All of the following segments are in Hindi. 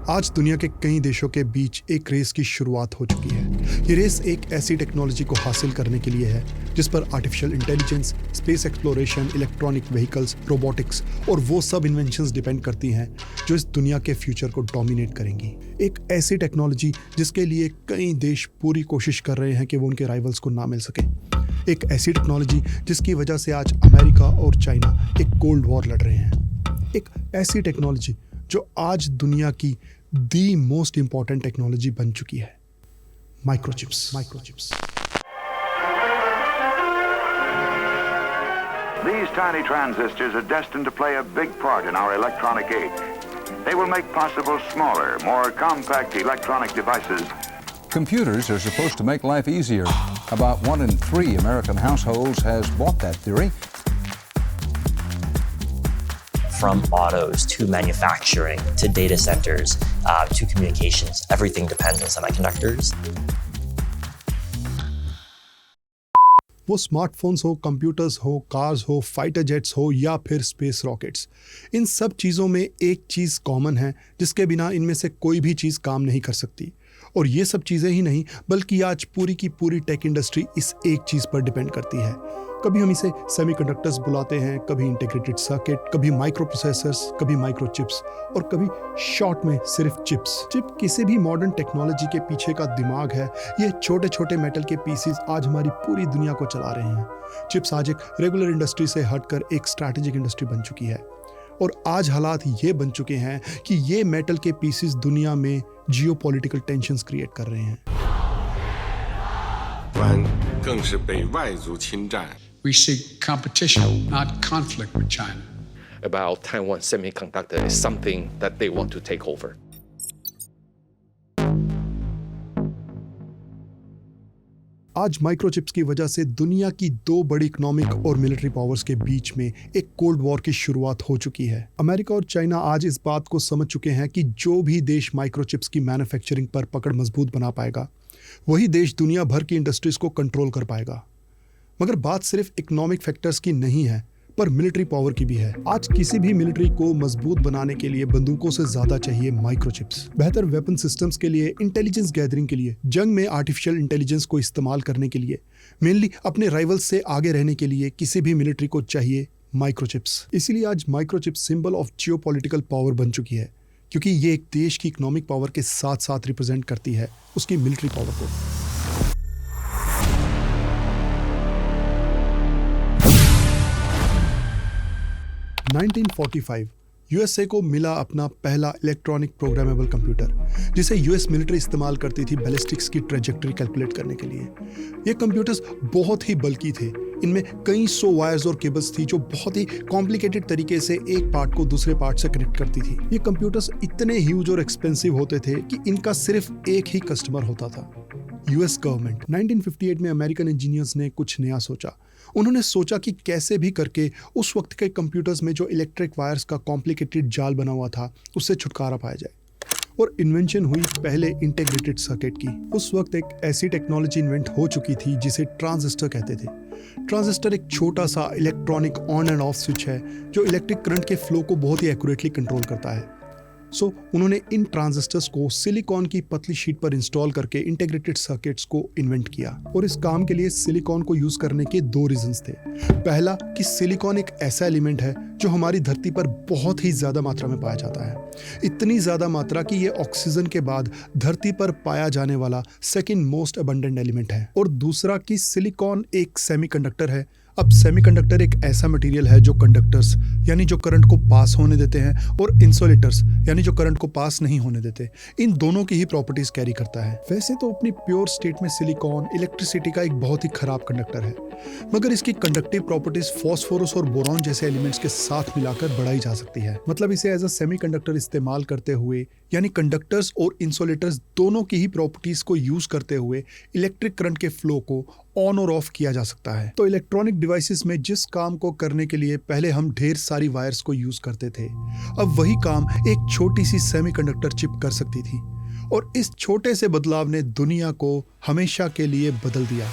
आज दुनिया के कई देशों के बीच एक रेस की शुरुआत हो चुकी है। ये रेस एक ऐसी टेक्नोलॉजी को हासिल करने के लिए है जिस पर artificial intelligence, space exploration, electronic vehicles, robotics और वो सब इन्वेंशंस डिपेंड करती हैं जो इस दुनिया के फ्यूचर को डोमिनेट करेंगी। एक ऐसी टेक्नोलॉजी जिसके लिए कई देश पूरी कोशिश कर रहे हैं कि वो उनके राइवल्स को ना मिल सके। एक ऐसी टेक्नोलॉजी जिसकी वजह से आज अमेरिका और चाइना एक कोल्ड वॉर लड़ रहे हैं। एक ऐसी टेक्नोलॉजी जो आज दुनिया की दी मोस्ट इंपॉर्टेंट टेक्नोलॉजी बन चुकी है, microchips. These tiny transistors are destined to play a big part in our electronic age. They will make possible smaller, more compact electronic devices. Computers are supposed to make life easier. About 1 in 3 American households has bought that theory. From autos to manufacturing to data centers to communications, everything depends on semiconductors. वो स्मार्टफोन्स हो, कंप्यूटर्स हो, कार्स हो, फाइटर जेट्स हो या फिर स्पेस रॉकेट्स, इन सब चीज़ों में एक चीज़ कॉमन है जिसके बिना इनमें से कोई भी चीज़ काम नहीं कर सकती। और ये सब चीज़ें ही नहीं बल्कि आज पूरी की पूरी टेक इंडस्ट्री इस एक चीज़ पर डिपेंड करती है। कभी हम इसे सेमीकंडक्टर्स बुलाते हैं, कभी इंटीग्रेटेड सर्किट, कभी माइक्रो प्रोसेसर्स, कभी माइक्रो चिप्स और कभी शॉर्ट में सिर्फ चिप्स। चिप किसी भी मॉडर्न टेक्नोलॉजी के पीछे का दिमाग है। ये छोटे छोटे मेटल के पीसेस आज हमारी पूरी दुनिया को चला रहे हैं। चिप्स आज एक रेगुलर इंडस्ट्री से हटकर एक स्ट्रैटेजिक इंडस्ट्री बन चुकी है और आज हालात ये बन चुके हैं कि ये मेटल के पीसेस दुनिया में जियोपॉलिटिकल टेंशंस क्रिएट कर रहे हैं। 更是被外族侵占。 We seek competition, not conflict with China. About Taiwan Semiconductor is something that they want to take over. आज माइक्रोचिप्स की वजह से दुनिया की दो बड़ी इकोनॉमिक और मिलिट्री पावर्स के बीच में एक कोल्ड वॉर की शुरुआत हो चुकी है। अमेरिका और चाइना आज इस बात को समझ चुके हैं कि जो भी देश माइक्रोचिप्स की मैन्युफैक्चरिंग पर पकड़ मजबूत बना पाएगा, वही देश दुनिया भर की इंडस्ट्रीज को कंट्रोल कर पाएगा। मगर बात सिर्फ इकोनॉमिक फैक्टर्स की नहीं है, पर मिलिट्री पावर की भी है। आज किसी भी मिलिट्री को मजबूत बनाने के लिए बंदूकों से ज्यादा चाहिए माइक्रोचिप्स। बेहतर वेपन सिस्टम्स के लिए, इंटेलिजेंस गैदरिंग के लिए, जंग में आर्टिफिशियल इंटेलिजेंस को इस्तेमाल करने के लिए, मेनली अपने राइवल्स से आगे रहने के लिए किसी भी मिलिट्री को चाहिए माइक्रोचिप्स। इसीलिए आज microchips symbol of geopolitical power बन चुकी है, क्योंकि ये एक देश की इकोनॉमिक पावर के साथ साथ रिप्रेजेंट करती है उसकी मिलिट्री पावर को। यूएसए को मिला अपना पहला इलेक्ट्रॉनिक प्रोग्रामेबल कंप्यूटर, जिसे यूएस मिलिट्री इस्तेमाल करती थी बैलिस्टिक्स की ट्रेजेक्टरी कैलकुलेट करने के लिए। ये कंप्यूटर्स बहुत ही बल्कि थे। इनमें कई सौ वायर्स और केबल्स थी जो बहुत ही कॉम्प्लिकेटेड तरीके से एक पार्ट को दूसरे पार्ट से कनेक्ट करती थी। ये कंप्यूटर्स इतने ह्यूज और एक्सपेंसिव होते थे कि इनका सिर्फ एक ही कस्टमर होता था, यूएस गवर्नमेंट। 1958 में अमेरिकन इंजीनियर्स ने कुछ नया सोचा। उन्होंने सोचा कि कैसे भी करके उस वक्त के कंप्यूटर्स में जो इलेक्ट्रिक वायर्स का कॉम्प्लिकेटेड जाल बना हुआ था उससे छुटकारा पाया जाए। और इन्वेंशन हुई पहले इंटीग्रेटेड सर्किट की। उस वक्त एक ऐसी टेक्नोलॉजी इन्वेंट हो चुकी थी जिसे ट्रांजिस्टर कहते थे। ट्रांजिस्टर एक छोटा सा electronic on end off switch है जो इलेक्ट्रिक करंट के फ्लो को बहुत ही एक्यूरेटली कंट्रोल करता है। सो उन्होंने इन ट्रांजिस्टर्स को सिलिकॉन की पतली शीट पर इंस्टॉल करके इंटीग्रेटेड सर्किट्स को इन्वेंट किया। और इस काम के लिए सिलिकॉन को यूज करने के दो रीजंस थे। पहला कि सिलिकॉन एक ऐसा एलिमेंट है जो हमारी धरती पर बहुत ही ज्यादा मात्रा में पाया जाता है, इतनी ज्यादा मात्रा कि ये ऑक्सीजन के बाद धरती पर पाया जाने वाला सेकेंड मोस्ट अबंडेंट एलिमेंट है। और दूसरा कि सिलिकॉन एक सेमीकंडक्टर है। अब सेमीकंडक्टर एक ऐसा मटेरियल है जो कंडक्टर्स यानी जो करंट को पास होने देते हैं और इंसुलेटर्स यानी जो करंट को पास नहीं होने देते, इन दोनों की ही प्रॉपर्टीज कैरी करता है। वैसे तो अपनी प्योर स्टेट में सिलिकॉन इलेक्ट्रिसिटी का एक बहुत ही खराब कंडक्टर है, मगर इसकी कंडक्टिव प्रॉपर्टीज फास्फोरस और बोरॉन जैसे एलिमेंट्स के साथ मिलाकर बढ़ाई जा सकती है। मतलब इसे एज अ सेमीकंडक्टर इस्तेमाल करते हुए यानी कंडक्टर्स और इंसुलेटर्स दोनों की ही प्रॉपर्टीज को यूज करते हुए इलेक्ट्रिक करंट के फ्लो को ऑन और ऑफ किया जा सकता है। तो इलेक्ट्रॉनिक डिवाइसेस में जिस काम को करने के लिए पहले हम ढेर सारी वायर्स को यूज करते थे, अब वही काम एक छोटी सी सेमीकंडक्टर चिप कर सकती थी। और इस छोटे से बदलाव ने दुनिया को हमेशा के लिए बदल दिया।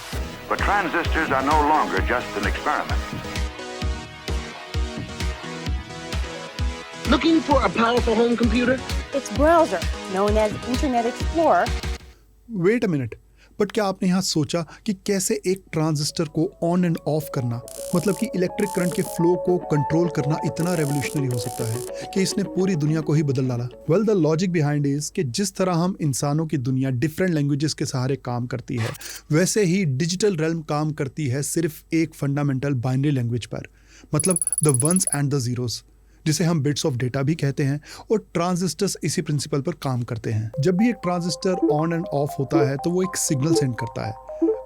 But transistors are no longer just an experiment. Looking for a powerful home computer? its browser, known as Internet Explorer. Wait a minute, but क्या आपने यहाँ सोचा कि कैसे एक ट्रांजिस्टर को ऑन एंड ऑफ करना, मतलब कि इलेक्ट्रिक करंट के फ्लो को कंट्रोल करना इतना रेवोल्यूशनरी हो सकता है कि इसने पूरी दुनिया को ही बदल डाला? Well, the logic behind is कि जिस तरह हम इंसानों की दुनिया डिफरेंट लैंग्वेजेस के सहारे काम करती है, वैसे ही डिजिटल रेल्म काम करती है सिर्फ एक फंडामेंटल बाइनरी लैंग्वेज पर, मतलब the ones and the zeros, जिसे हम बिट्स ऑफ डेटा भी कहते हैं, और ट्रांजिस्टर्स इसी प्रिंसिपल पर काम करते हैं। जब भी एक ट्रांजिस्टर ऑन एंड ऑफ होता है तो वो एक सिग्नल सेंड करता है।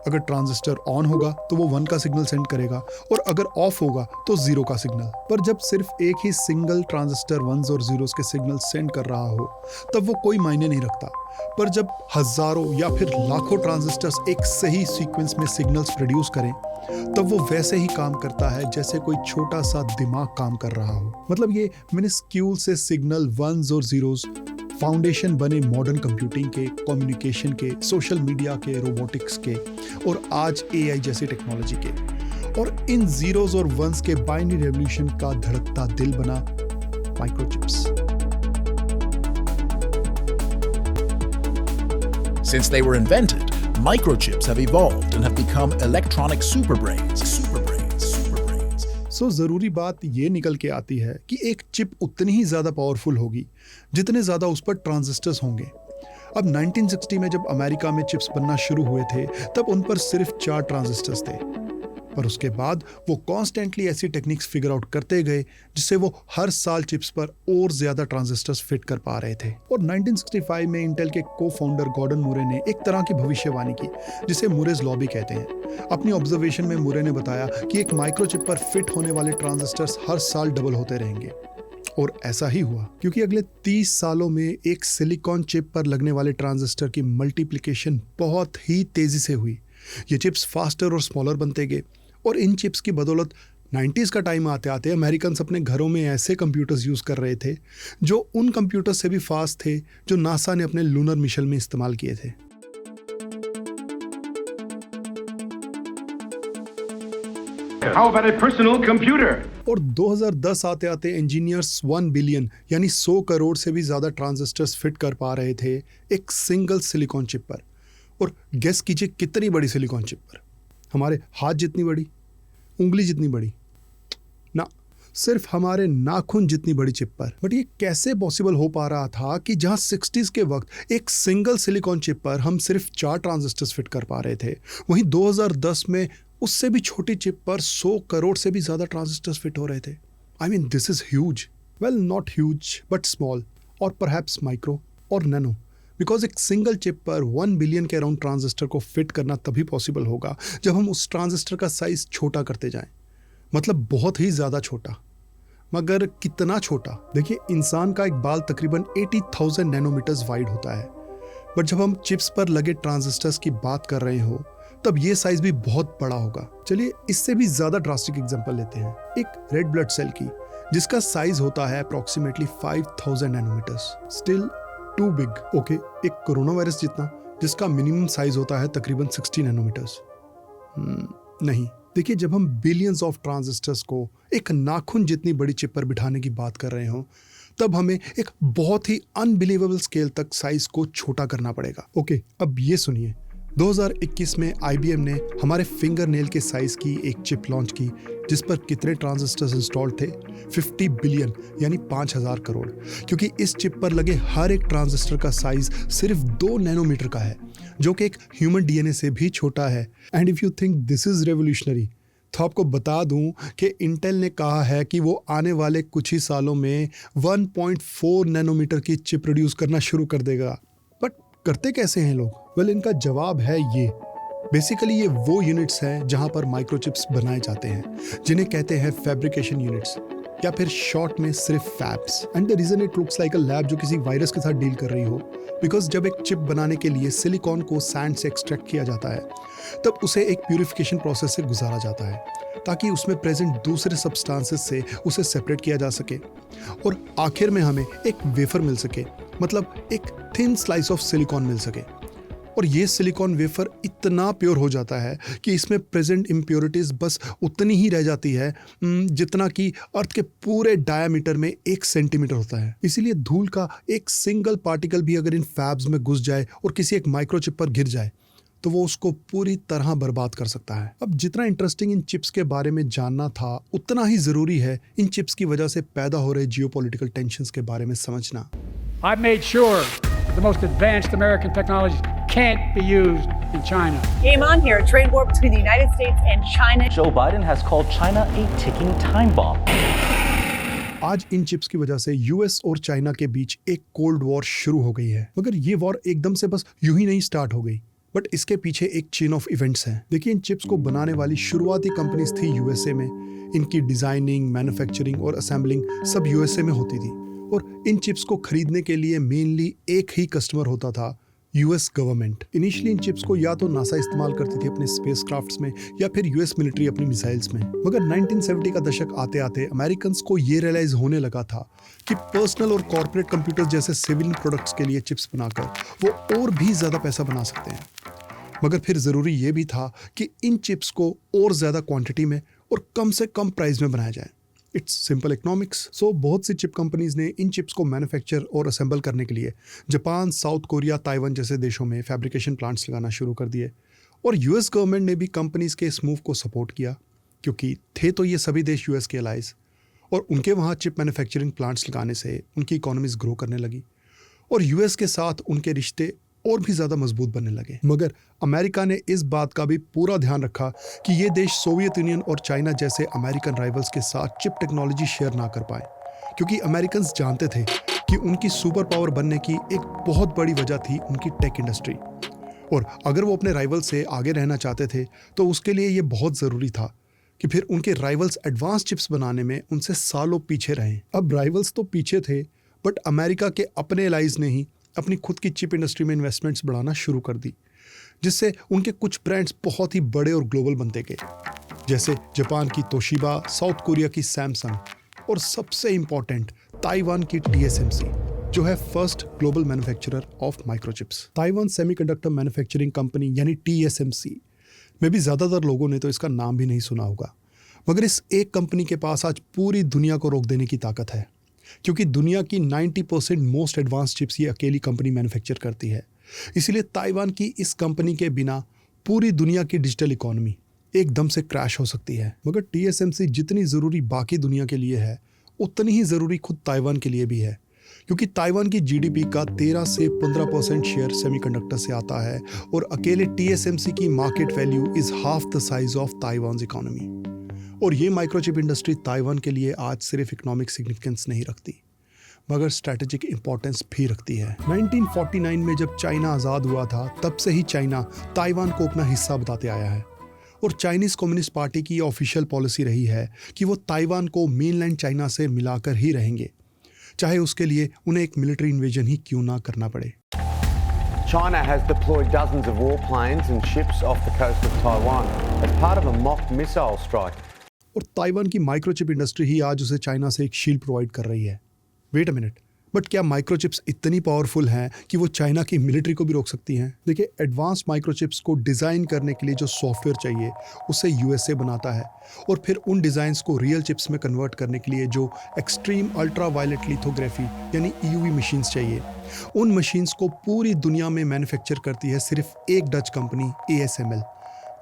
अगर ट्रांजिस्टर ऑन होगा तो वो 1 का सिग्नल सेंड करेगा, और अगर ऑफ होगा तो 0 का सिग्नल। पर जब सिर्फ एक ही सिंगल ट्रांजिस्टर 1s और 0s के सिग्नल सेंड कर रहा हो तब वो कोई मायने नहीं रखता। पर जब हजारों या फिर लाखों ट्रांजिस्टर्स एक सही सीक्वेंस में सिग्नल्स प्रोड्यूस करें तब वो वैसे ही काम करता है जैसे कोई छोटा सा दिमाग काम कर रहा हो। मतलब ये मिनिस्क्यूल से सिग्नल 1s और 0s फाउंडेशन बने मॉडर्न कंप्यूटिंग के, कम्युनिकेशन के, सोशल मीडिया के, रोबोटिक्स के, और आज AI जैसी टेक्नोलॉजी के। और इन 0s और 1s के बाइनरी रेवोल्यूशन का धड़कता दिल बना microchips. Since they were invented, microchips have evolved and have become electronic superbrains. सो जरूरी बात ये निकल के आती है कि एक चिप उतनी ही ज्यादा पावरफुल होगी जितने ज्यादा उस पर ट्रांजिस्टर्स होंगे। अब 1960 में जब अमेरिका में चिप्स बनना शुरू हुए थे तब उन पर सिर्फ 4 ट्रांजिस्टर्स थे, पर उसके बाद वो कॉन्स्टेंटली ऐसी टेक्निक्स फिगर आउट करते गए जिससे वो हर साल चिप्स पर और ज्यादा ट्रांजिस्टर्स फिट कर पा रहे थे। और 1965 में इंटेल के को फाउंडर गॉर्डन मुरे ने एक तरह की भविष्यवाणी की जिसे मुरेज लॉ भी कहते हैं। अपनी ऑब्जर्वेशन में मुरे ने बताया कि एक माइक्रोचिप पर फिट होने वाले ट्रांजिस्टर्स हर साल डबल होते रहेंगे, और ऐसा ही हुआ क्योंकि अगले 30 सालों में एक सिलिकॉन चिप पर लगने वाले ट्रांजिस्टर की मल्टीप्लिकेशन बहुत ही तेजी से हुई। ये चिप्स फास्टर और स्मॉलर बनते गए, और इन चिप्स की बदौलत 90s का टाइम आते आते अमेरिकन्स अपने घरों में ऐसे कंप्यूटर्स यूज़ कर रहे थे जो उन कंप्यूटर्स से भी फास्ट थे जो नासा ने अपने लूनर मिशन में इस्तेमाल किए थे। How about a personal computer? और 2010 आते आते इंजीनियर्स 1 बिलियन यानी 100 करोड़ से भी ज़्यादा ट्रांजिस्टर्स फिट कर पा रहे थे एक सिंगल सिलिकॉन चिप पर। और गेस कीजिए कितनी बड़ी सिलिकॉन चिप पर? हमारे हाथ जितनी बड़ी, उंगली जितनी बड़ी ना, सिर्फ हमारे नाखून जितनी बड़ी चिप पर। बट ये कैसे पॉसिबल हो पा रहा था कि जहां 60s के वक्त एक सिंगल सिलिकॉन चिप पर हम सिर्फ 4 ट्रांजिस्टर्स फिट कर पा रहे थे, वहीं 2010 में उससे भी छोटी चिप पर 100 करोड़ से भी ज्यादा ट्रांजिस्टर्स फिट हो रहे थे। I mean this is huge. Well, not huge but small, और परहैप्स माइक्रो और नैनो, बिकॉज एक सिंगल चिप पर 1 बिलियन के अराउंड ट्रांजिस्टर को फिट करना तभी पॉसिबल होगा जब हम उस ट्रांजिस्टर का साइज छोटा करते जाएं, मतलब बहुत ही ज़्यादा छोटा। मगर कितना छोटा? देखिए, इंसान का एक बाल तकरीबन 80,000 नैनोमीटर्स वाइड होता है, बट जब हम चिप्स पर लगे ट्रांजिस्टर्स की बात कर रहे हो तब ये साइज भी बहुत बड़ा होगा। चलिए इससे भी ज़्यादा ड्रास्टिक एग्जाम्पल लेते हैं, एक रेड ब्लड सेल की, जिसका साइज होता है approximately 5000 nanometres. Still too big. Okay, एक कोरोना वायरस जितना, जिसका मिनिमम साइज होता है तकरीबन 60 नैनोमीटर्स। नहीं, देखिए, जब हम बिलियंस ऑफ ट्रांजिस्टर्स को एक नाखून जितनी बड़ी चिप पर बिठाने की बात कर रहे हो तब हमें एक बहुत ही अनबिलीवेबल स्केल तक साइज को छोटा करना पड़ेगा। ओके, अब ये सुनिए, 2021 में IBM ने हमारे फिंगर नेल के साइज की एक चिप लॉन्च की जिस पर कितने ट्रांजिस्टर्स इंस्टॉल्ड थे? 50 बिलियन यानी 5000 करोड़। क्योंकि इस चिप पर लगे हर एक ट्रांजिस्टर का साइज सिर्फ 2 नैनोमीटर का है, जो कि एक ह्यूमन DNA से भी छोटा है। And if you think this is revolutionary, तो आपको बता दूं कि इंटेल ने कहा है कि वो आने वाले कुछ ही सालों में 1.4 नैनोमीटर की चिप प्रोड्यूस करना शुरू कर देगा। बट करते कैसे हैं लोग? वेल, इनका जवाब है ये। बेसिकली ये वो यूनिट्स हैं जहां पर माइक्रोचिप्स बनाए जाते हैं, जिन्हें कहते हैं फैब्रिकेशन यूनिट्स, या फिर शॉर्ट में सिर्फ fabs. And the reason it looks like a lab जो किसी वायरस के साथ डील कर रही हो, बिकॉज जब एक चिप बनाने के लिए सिलिकॉन को सैंड से एक्सट्रैक्ट किया जाता है तब उसे एक प्यूरिफिकेशन प्रोसेस से गुजारा जाता है ताकि उसमें प्रेजेंट दूसरे सब्सटेंसेस से उसे सेपरेट किया जा सके, और आखिर में हमें एक वेफर मिल सके, मतलब एक थिन स्लाइस ऑफ सिलिकॉन मिल सके। और ये सिलिकॉन वेफर इतना प्योर हो जाता है कि इसमें प्रेजेंट इम्प्योरिटीज बस उतनी ही रह जाती है जितना कि अर्थ के पूरे डायमीटर में 1 सेंटीमीटर होता है। इसीलिए धूल का एक सिंगल पार्टिकल भी अगर इन फैब्स में घुस जाए और किसी एक माइक्रोचिप पर गिर जाए तो वो उसको पूरी तरह बर्बाद कर सकता है। अब जितना इंटरेस्टिंग इन चिप्स के बारे में जानना था, उतना ही जरूरी है इन चिप्स की वजह से पैदा हो रहे जियोपॉलिटिकल टेंशंस के बारे में समझना। I've made sure the most advanced American technologies can't be used in China. Game on here, a trade war between the United States and China. Joe Biden has called China a ticking time bomb. आज इन चिप्स की वजह से यूएस और चाइना के बीच एक कोल्ड वॉर शुरू हो गई है। मगर ये वॉर एकदम से बस यूं ही नहीं स्टार्ट हो गई, बट इसके पीछे एक चेन ऑफ इवेंट्स है। देखिए, इन चिप्स को बनाने वाली शुरुआती कंपनीज थी यूएसए में। इनकी डिजाइनिंग, मैन्युफैक्चरिंग और असेंबलिंग सब यूएसए में होती थी और इन चिप्स को खरीदने के लिए मेनली एक ही कस्टमर होता था, US government. Initially in chips को या तो नासा इस्तेमाल करती थी अपने स्पेसक्राफ्ट्स में या फिर यूएस मिलिट्री अपनी मिसाइल्स में। मगर 1970 का दशक आते आते अमेरिकन्स को ये रियलाइज होने लगा था कि पर्सनल और कॉर्पोरेट कंप्यूटर्स जैसे सिविल प्रोडक्ट्स के लिए चिप्स बनाकर वो और भी ज्यादा पैसा बना सकते हैं। मगर फिर जरूरी ये भी था कि इन चिप्स को और ज्यादा क्वांटिटी में और कम से कम प्राइस में बनाया जाए। It's simple economics. सो बहुत सी चिप कंपनीज ने इन चिप्स को मैन्युफैक्चर और असेंबल करने के लिए जापान, साउथ कोरिया, ताइवान जैसे देशों में फैब्रिकेशन प्लांट्स लगाना शुरू कर दिए। और यूएस गवर्नमेंट ने भी कंपनीज के इस मूव को सपोर्ट किया, क्योंकि थे तो ये सभी देश यूएस के अलाइज, और उनके वहाँ चिप मैन्युफैक्चरिंग प्लांट्स लगाने से उनकी इकोनॉमीज ग्रो करने लगी और यूएस के साथ उनके रिश्ते और भी ज़्यादा मजबूत बनने लगे। मगर अमेरिका ने इस बात का भी पूरा ध्यान रखा कि ये देश सोवियत यूनियन और चाइना जैसे अमेरिकन राइवल्स के साथ चिप टेक्नोलॉजी शेयर ना कर पाए, क्योंकि अमेरिकन्स जानते थे कि उनकी सुपर पावर बनने की एक बहुत बड़ी वजह थी उनकी टेक इंडस्ट्री, और अगर वो अपने राइवल से आगे रहना चाहते थे तो उसके लिए ये बहुत ज़रूरी था कि फिर उनके राइवल्स एडवांस चिप्स बनाने में उनसे सालों पीछे रहें। अब राइवल्स तो पीछे थे, बट अमेरिका के अपने एलाइज ने ही अपनी खुद की चिप इंडस्ट्री में इन्वेस्टमेंट्स बढ़ाना शुरू कर दी, जिससे उनके कुछ ब्रांड्स बहुत ही बड़े और ग्लोबल बनते गए, जैसे जापान की तोशिबा, साउथ कोरिया की सैमसंग और सबसे इंपॉर्टेंट ताइवान की TSMC, जो है first global manufacturer of microchips. Taiwan semiconductor manufacturing company यानी TSMC में भी ज़्यादातर लोगों ने तो इसका नाम भी नहीं सुना होगा, मगर इस एक कंपनी के पास आज पूरी दुनिया को रोक देने की ताकत है, क्योंकि दुनिया की 90% मोस्ट एडवांस चिप्स ये अकेली कंपनी मैन्युफैक्चर करती है। इसीलिए ताइवान की इस कंपनी के बिना पूरी दुनिया की डिजिटल इकोनॉमी एकदम से क्रैश हो सकती है। मगर TSMC जितनी ज़रूरी बाकी दुनिया के लिए है, उतनी ही ज़रूरी खुद ताइवान के लिए भी है, क्योंकि ताइवान की GDP का 13 से 15% शेयर सेमीकंडक्टर से आता है और अकेले TSMC की market value is half the size of Taiwan economy. और ये माइक्रोचिप इंडस्ट्री ताइवान के लिए आज सिर्फ इकोनॉमिक सिग्निफिकेंस नहीं रखती, मगर स्ट्रैटेजिक इंपॉर्टेंस भी रखती है। 1949 में जब चाइना आज़ाद हुआ था, तब से ही चाइना ताइवान को अपना हिस्सा बताते आया है, और चाइनीज़ कम्युनिस्ट पार्टी की ऑफिशियल पॉलिसी रही है कि वो ताइवान को मेनलैंड चाइना से मिलाकर ही रहेंगे, चाहे उसके लिए उन्हें एक मिलिट्री इन्वेजन ही क्यों ना करना पड़े। China has deployed dozens of warplanes and ships off the coast of Taiwan as part of a mock missile strike. और ताइवान की माइक्रोचिप इंडस्ट्री ही आज उसे चाइना से एक शील्ड प्रोवाइड कर रही है। वेट अ मिनट, बट क्या माइक्रोचिप्स इतनी पावरफुल हैं कि वो चाइना की मिलिट्री को भी रोक सकती हैं? देखिए, एडवांस माइक्रोचिप्स को डिज़ाइन करने के लिए जो सॉफ्टवेयर चाहिए उसे यूएसए बनाता है, और फिर उन डिज़ाइंस को रियल चिप्स में कन्वर्ट करने के लिए जो एक्सट्रीम अल्ट्रा वायलेट लिथोग्राफी यानी EUV मशीन्स चाहिए, उन मशीन्स को पूरी दुनिया में मैन्युफैक्चर करती है सिर्फ एक Dutch company ASML।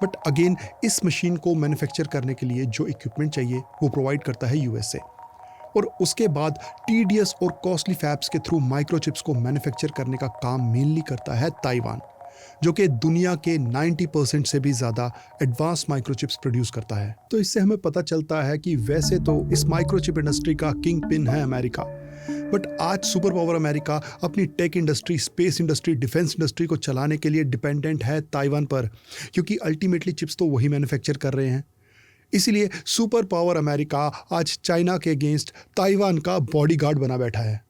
But again, इस मशीन को मैन्युफैक्चर करने के लिए जो इक्विपमेंट चाहिए वो प्रोवाइड करता है यूएसए, और उसके बाद टीडियस और कॉस्टली फैब्स के थ्रू माइक्रोचिप्स को मैन्युफैक्चर करने का काम मेनली करता है ताइवान, जो कि दुनिया के 90% से भी ज़्यादा एडवांस माइक्रोचिप्स प्रोड्यूस करता है। तो इससे हमें पता चलता है कि वैसे तो इस माइक्रोचिप इंडस्ट्री का किंग पिन है अमेरिका, बट आज सुपर पावर अमेरिका अपनी tech industry, space industry, defence industry को चलाने के लिए डिपेंडेंट है ताइवान पर, क्योंकि अल्टीमेटली चिप्स तो वही मैन्युफैक्चर कर रहे हैं। इसीलिए सुपर पावर अमेरिका आज चाइना के अगेंस्ट ताइवान का बॉडीगार्ड बना बैठा है।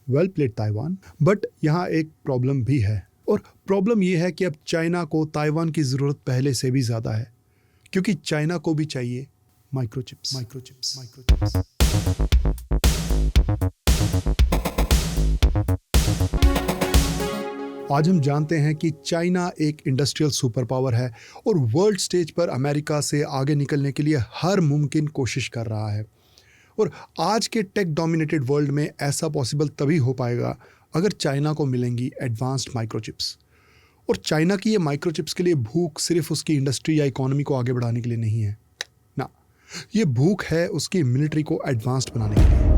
वेल प्लेड ताइवान, बट यहाँ एक प्रॉब्लम भी है, और प्रॉब्लम ये है कि अब चाइना को ताइवान की ज़रूरत पहले से भी ज़्यादा है, क्योंकि चाइना को भी चाहिए माइक्रोचिप्स। आज हम जानते हैं कि चाइना एक इंडस्ट्रियल सुपर पावर है और वर्ल्ड स्टेज पर अमेरिका से आगे निकलने के लिए हर मुमकिन कोशिश कर रहा है। और आज के टेक डोमिनेटेड वर्ल्ड में ऐसा पॉसिबल तभी हो पाएगा अगर चाइना को मिलेंगी एडवांस्ड माइक्रोचिप्स। और चाइना की ये माइक्रोचिप्स के लिए भूख सिर्फ उसकी इंडस्ट्री या इकोनॉमी को आगे बढ़ाने के लिए नहीं है ना, ये भूख है उसकी मिलिट्री को एडवांस्ड बनाने के लिए।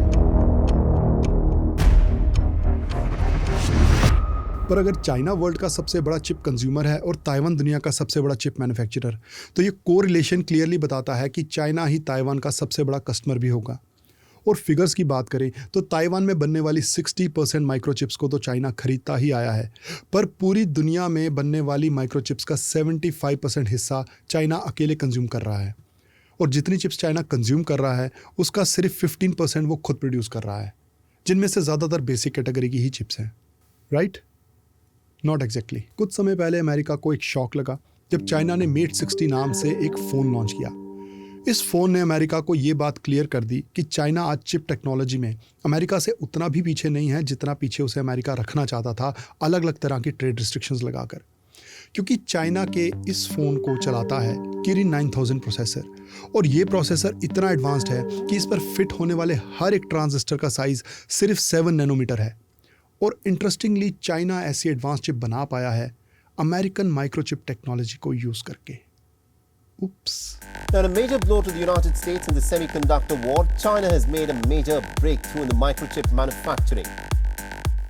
पर अगर चाइना वर्ल्ड का सबसे बड़ा चिप कंज्यूमर है और ताइवान दुनिया का सबसे बड़ा चिप मैन्युफैक्चरर, तो ये कोरिलेशन क्लियरली बताता है कि चाइना ही ताइवान का सबसे बड़ा कस्टमर भी होगा। और फिगर्स की बात करें तो ताइवान में बनने वाली 60% माइक्रोचिप्स को तो चाइना खरीदता ही आया है, पर पूरी दुनिया में बनने वाली माइक्रोचिप्स का 75% हिस्सा चाइना अकेले कंज्यूम कर रहा है। और जितनी चिप्स चाइना कंज्यूम कर रहा है उसका सिर्फ 15% वो खुद प्रोड्यूस कर रहा है, जिनमें से ज़्यादातर बेसिक कैटेगरी की ही चिप्स हैं। राइट? Not exactly. कुछ समय पहले अमेरिका को एक शॉक लगा जब चाइना ने मेट 60 नाम से एक फ़ोन लॉन्च किया। इस फ़ोन ने अमेरिका को ये बात क्लियर कर दी कि चाइना आज चिप टेक्नोलॉजी में अमेरिका से उतना भी पीछे नहीं है जितना पीछे उसे अमेरिका रखना चाहता था, अलग अलग तरह की ट्रेड रिस्ट्रिक्शंस लगाकर। क्योंकि चाइना के इस फ़ोन को चलाता है किरिन 9000 प्रोसेसर, और ये प्रोसेसर इतना एडवांस्ड है कि इस पर फिट होने वाले हर एक ट्रांजिस्टर का साइज़ सिर्फ 7 नैनोमीटर है। और इंटरेस्टिंगली चाइना ऐसी एडवांस चिप बना पाया है अमेरिकन माइक्रोचिप टेक्नोलॉजी को यूज करके। Oops. Now, in a major blow to the United States in the semiconductor war, China has made a major breakthrough in the microchip manufacturing.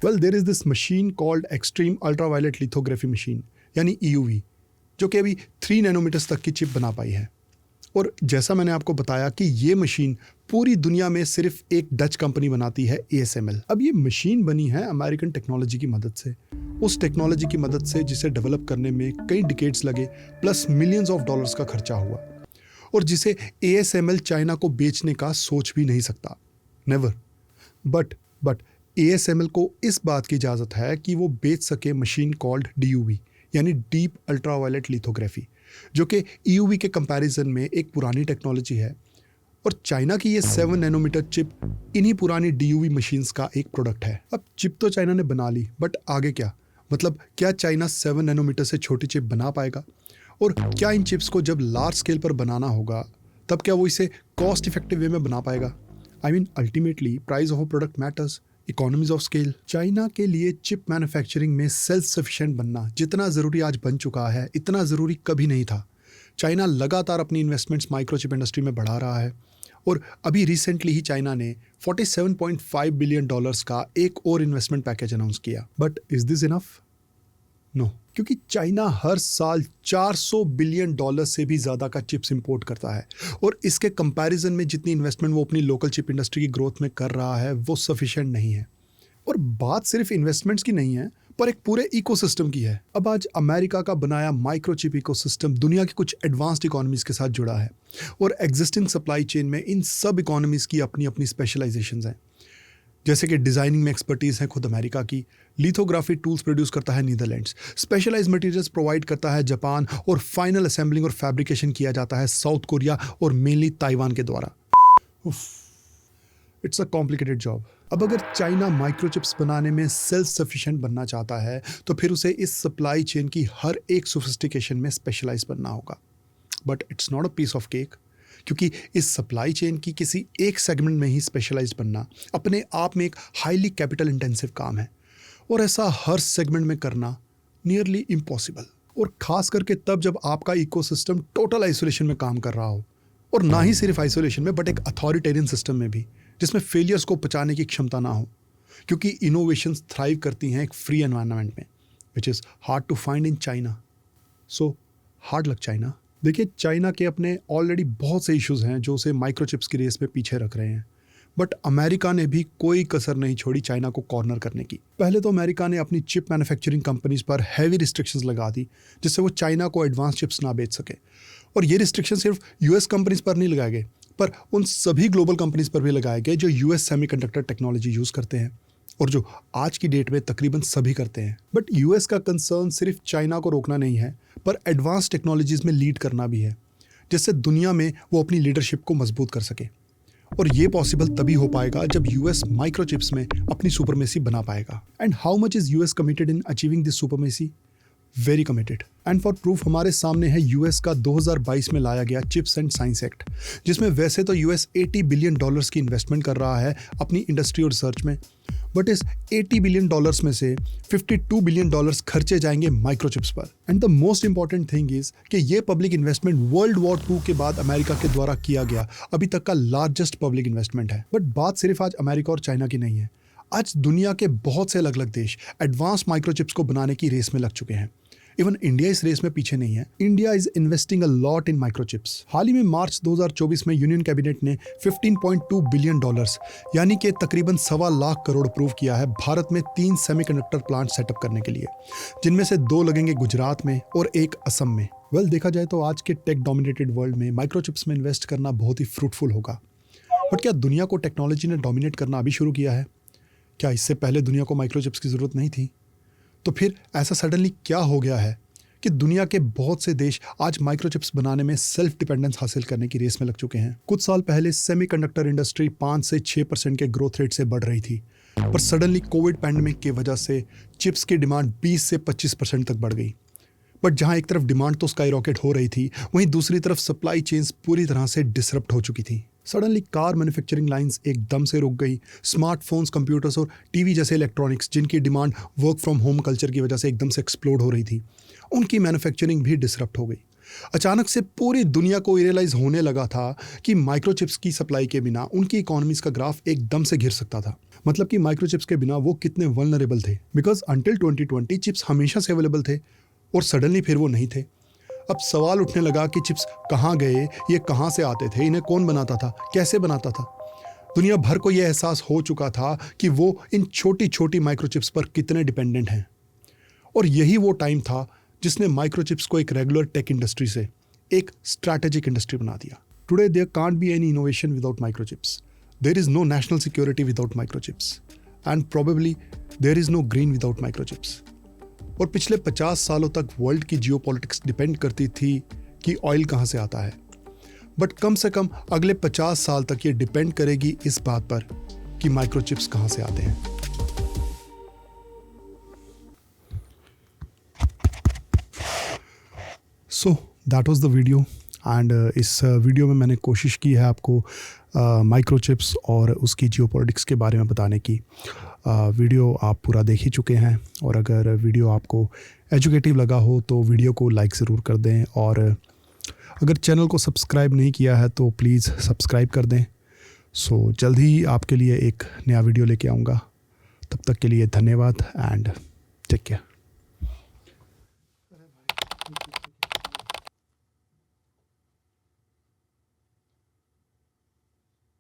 Well, there is this machine called Extreme Ultraviolet Lithography Machine, यानी EUV, जो कि अभी 3 नैनोमीटर्स तक की चिप बना पाई है। और जैसा मैंने आपको बताया कि ये मशीन पूरी दुनिया में सिर्फ एक डच कंपनी बनाती है, ASML। अब ये मशीन बनी है अमेरिकन टेक्नोलॉजी की मदद से, उस टेक्नोलॉजी की मदद से जिसे डेवलप करने में कई डिकेड्स लगे प्लस मिलियंस ऑफ डॉलर्स का खर्चा हुआ, और जिसे ASML चाइना को बेचने का सोच भी नहीं सकता, नेवर। बट ASML को इस बात की इजाज़त है कि वो बेच सके मशीन कॉल्ड DUV, यानी डीप अल्ट्रावायलेट लिथोग्राफी, जो कि EUV के कंपैरिजन में एक पुरानी टेक्नोलॉजी है। और चाइना की ये 7 नैनोमीटर चिप इन्हीं पुरानी DUV मशीन्स का एक प्रोडक्ट है। अब चिप तो चाइना ने बना ली, बट आगे क्या? मतलब क्या चाइना 7 नैनोमीटर से छोटी चिप बना पाएगा? और क्या इन चिप्स को जब लार्ज स्केल पर बनाना होगा तब क्या वो इसे कॉस्ट इफेक्टिव वे में बना पाएगा? I mean ultimately price of a product matters, economies of scale. China के लिए चिप मैन्युफैक्चरिंग में सेल्फ सफिशिएंट बनना जितना ज़रूरी आज बन चुका है, इतना ज़रूरी कभी नहीं था। चाइना लगातार अपनी इन्वेस्टमेंट्स माइक्रोचिप इंडस्ट्री में बढ़ा रहा है, और अभी रिसेंटली ही चाइना ने $47.5 बिलियन का एक और इन्वेस्टमेंट पैकेज अनाउंस किया। But is this enough? No, क्योंकि चाइना हर साल $400 बिलियन से भी ज़्यादा का चिप्स इंपोर्ट करता है, और इसके कंपैरिजन में जितनी इन्वेस्टमेंट वो अपनी लोकल चिप इंडस्ट्री की ग्रोथ में कर रहा है वो सफिशिएंट नहीं है। और बात सिर्फ इन्वेस्टमेंट्स की नहीं है, पर एक पूरे इकोसिस्टम की है। अब आज अमेरिका का बनाया माइक्रोचिप इकोसिस्टम दुनिया की कुछ एडवांस्ड इकोनॉमीज के साथ जुड़ा है, और एग्जिस्टिंग सप्लाई चेन में इन सब इकोनॉमीज की अपनी अपनी स्पेशलाइजेशंस हैं। जैसे कि डिज़ाइनिंग में एक्सपर्टीज़ है खुद अमेरिका की, लिथोग्राफी टूल्स प्रोड्यूस करता है नीदरलैंड्स, स्पेशलाइज्ड मटेरियल्स प्रोवाइड करता है जापान, और फाइनल असेंबलिंग और फैब्रिकेशन किया जाता है साउथ कोरिया और मेनली ताइवान के द्वारा। It's a complicated job. अब अगर चाइना माइक्रोचिप्स बनाने में सेल्फ सफिशिएंट बनना चाहता है तो फिर उसे इस सप्लाई चेन की हर एक सोफिस्टिकेशन में स्पेशलाइज बनना होगा। But it's not a piece of cake, क्योंकि इस सप्लाई चेन की किसी एक सेगमेंट में ही स्पेशलाइज बनना अपने आप में एक हाईली कैपिटल इंटेंसिव काम है, और ऐसा हर सेगमेंट में करना नियरली इम्पॉसिबल। और खास करके तब जब आपका इकोसिस्टम टोटल आइसोलेशन में काम कर रहा हो, और ना ही सिर्फ आइसोलेशन में बट एक अथॉरिटेरियन सिस्टम में भी, जिसमें फेलियर्स को पचाने की क्षमता ना हो, क्योंकि इनोवेशंस थ्राइव करती हैं एक फ्री एनवायरनमेंट में, which is hard to find in China. So hard luck China. देखिए, चाइना के अपने ऑलरेडी बहुत से इश्यूज़ हैं जो उसे माइक्रोचिप्स की रेस में पीछे रख रहे हैं, बट अमेरिका ने भी कोई कसर नहीं छोड़ी चाइना को कॉर्नर करने की। पहले तो अमेरिका ने अपनी चिप मैन्युफैक्चरिंग कंपनीज पर हैवी रिस्ट्रिक्शंस लगा दी, जिससे वो चाइना को एडवांस चिप्स ना बेच सके। और ये रिस्ट्रिक्शन सिर्फ यूएस कंपनीज पर नहीं लगाए गए, पर उन सभी ग्लोबल कंपनीज पर भी लगाए गए जो यूएस सेमीकंडक्टर टेक्नोलॉजी यूज़ करते हैं, और जो आज की डेट में तकरीबन सभी करते हैं। बट यूएस का कंसर्न सिर्फ चाइना को रोकना नहीं है, पर एडवांस टेक्नोलॉजीज़ में लीड करना भी है, जिससे दुनिया में वो अपनी लीडरशिप को मजबूत कर सके। और ये पॉसिबल तभी हो पाएगा जब यूएस माइक्रोचिप्स में अपनी सुपरमेसी बना पाएगा। And how much is US committed in achieving this supremacy? Very committed. And for proof हमारे सामने है यूएस का 2022 में लाया गया चिप्स एंड साइंस एक्ट, जिसमें वैसे तो यूएस $80 बिलियन की इन्वेस्टमेंट कर रहा है अपनी इंडस्ट्री और रिसर्च में, बट इस $80 बिलियन में से $52 बिलियन खर्चे जाएंगे माइक्रोचिप्स पर। And the most important thing is कि ये पब्लिक इन्वेस्टमेंट वर्ल्ड वॉर 2 के बाद अमेरिका के द्वारा किया गया अभी तक का लार्जेस्ट पब्लिक इन्वेस्टमेंट है। बट बात सिर्फ आज अमेरिका और चाइना की नहीं है। आज दुनिया के बहुत से अलग अलग देश एडवांस माइक्रोचिप्स को बनाने की रेस में लग चुके हैं। इवन इंडिया इस रेस में पीछे नहीं है। India is investing a lot in microchips. हाल ही में मार्च 2024 में यूनियन कैबिनेट ने $15.2 बिलियन यानी कि तकरीबन 1.25 लाख करोड़ अप्रूव किया है भारत में 3 सेमीकंडक्टर प्लांट सेटअप करने के लिए, जिनमें से 2 लगेंगे गुजरात में और 1 असम में। वेल, देखा जाए तो आज के टेक डोमिनेटेड वर्ल्ड में माइक्रोचिप्स में इन्वेस्ट करना बहुत ही फ्रूटफुल होगा। बट क्या दुनिया को टेक्नोलॉजी ने डोमिनेट करना अभी शुरू किया है? क्या इससे पहले दुनिया को माइक्रोचिप्स की ज़रूरत नहीं थी? तो फिर ऐसा सडनली क्या हो गया है कि दुनिया के बहुत से देश आज माइक्रोचिप्स बनाने में सेल्फ डिपेंडेंस हासिल करने की रेस में लग चुके हैं? कुछ साल पहले सेमीकंडक्टर इंडस्ट्री 5 से 6% के ग्रोथ रेट से बढ़ रही थी, पर सडनली कोविड पैंडेमिक की वजह से चिप्स की डिमांड 20 से 25% तक बढ़ गई। बट जहां एक तरफ डिमांड तो स्काई रॉकेट हो रही थी, वहीं दूसरी तरफ सप्लाई चेन्स पूरी तरह से डिसरप्ट हो चुकी थी। सडनली कार मैन्युफैक्चरिंग लाइंस एकदम से रुक गई। स्मार्टफोन्स, कंप्यूटर्स और टीवी जैसे इलेक्ट्रॉनिक्स, जिनकी demand work from home culture की वजह से एकदम से एक्सप्लोड हो रही थी, उनकी मैन्युफैक्चरिंग भी डिसरप्ट हो गई। अचानक से पूरी दुनिया को रियलाइज होने लगा था कि माइक्रोचिप्स की सप्लाई के बिना उनकी इकोनॉमीज का ग्राफ एकदम से गिर सकता था। मतलब कि माइक्रोचिप्स के बिना वो कितने वल्नरेबल थे, बिकॉज अंटिल 2020 चिप्स हमेशा से अवेलेबल थे और सडनली फिर वो नहीं थे। अब सवाल उठने लगा कि चिप्स कहाँ गए, ये कहाँ से आते थे, इन्हें कौन बनाता था, कैसे बनाता था। दुनिया भर को यह एहसास हो चुका था कि वो इन छोटी छोटी माइक्रोचिप्स पर कितने डिपेंडेंट हैं। और यही वो टाइम था जिसने माइक्रोचिप्स को एक रेगुलर टेक इंडस्ट्री से एक स्ट्रैटेजिक इंडस्ट्री बना दिया। Today there can't be any innovation without microchips, there is no national security without microchips, and probably there is no green without microchips. और पिछले 50 सालों तक वर्ल्ड की जियोपॉलिटिक्स डिपेंड करती थी कि ऑयल कहाँ से आता है, बट कम से कम अगले 50 साल तक ये डिपेंड करेगी इस बात पर कि माइक्रोचिप्स कहाँ से आते हैं। So that was the video, and इस वीडियो में मैंने कोशिश की है आपको माइक्रोचिप्स और उसकी जियोपॉलिटिक्स के बारे में बताने की। वीडियो आप पूरा देख ही चुके हैं, और अगर वीडियो आपको एजुकेटिव लगा हो तो वीडियो को लाइक ज़रूर कर दें, और अगर चैनल को सब्सक्राइब नहीं किया है तो प्लीज़ सब्सक्राइब कर दें। सो जल्द ही आपके लिए एक नया वीडियो लेके आऊँगा। तब तक के लिए धन्यवाद एंड टेक केयर।